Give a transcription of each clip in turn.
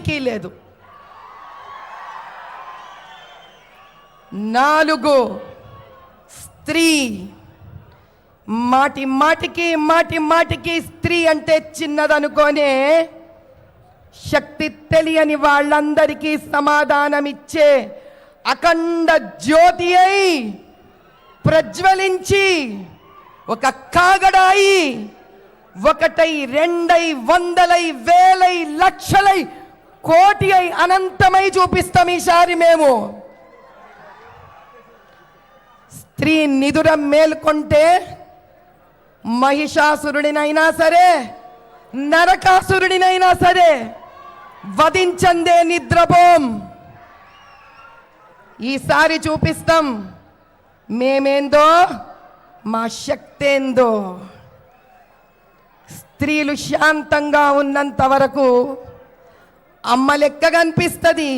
పార్టీకి లేదు. 4 స్త్రీ. మాటి మాటికి స్త్రీ అంటే చిన్నదనుకోనే శక్తి తెలియని వాళ్ళందరికీ సమాధానమిచ్చే అఖండ జ్యోతి అయి ప్రజ్వలించి ఒక కాగడాయి 1 2 100 వేలై లక్షలై కోటి అయి అనంతమై చూపిస్తాం ఈసారి మేము. స్త్రీ నిదుర మేల్కొంటే మహిషాసురుడినైనా సరే నరకాసురుడినైనా సరే వధించందే నిద్రపోం. ఈసారి చూపిస్తాం మేమేందో మా శక్తేందో. స్త్రీలు శాంతంగా ఉన్నంత వరకు అమ్మ లెక్క కనిపిస్తుంది,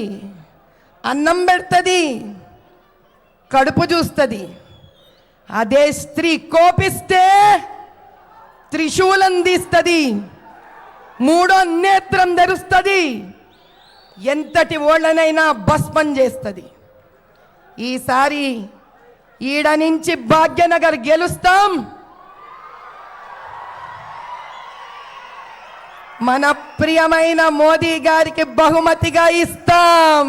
అన్నం పెడుతుంది, కడుపు చూస్తుంది. అదే స్త్రీ కోపిస్తే త్రిశూలం తీస్తుంది, 3వ నేత్రం తెరుస్తుంది, ఎంతటి ఓళ్ళనైనా భస్మం చేస్తుంది. ఈసారి ఈడ నుంచి భాగ్యనగర్ గెలుస్తాం. మన ప్రియమైన మోదీ గారికి బహుమతిగా ఇస్తాం.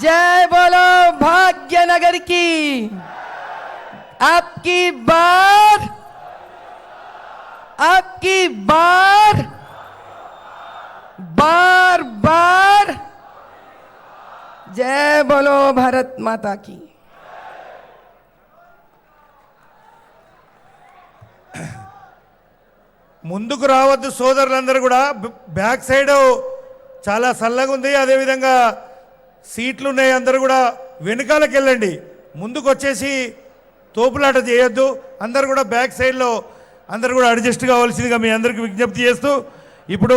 जय बोलो भाग्यनगर की. आपकी बार बार बार जय बोलो भारत माता की. ముందుకు రావద్దు సోదరులందరూ కూడా. బ్యాక్ సైడ్ చాలా చల్లగా ఉంది, అదే విధంగా సీట్లు ఉన్నాయి. అందరూ కూడా వెనకాలకు వెళ్ళండి, ముందుకు వచ్చేసి తోపులాట చేయొద్దు. అందరూ కూడా బ్యాక్ సైడ్లో అందరూ కూడా అడ్జస్ట్ కావాల్సిందిగా మీ అందరికీ విజ్ఞప్తి చేస్తూ ఇప్పుడు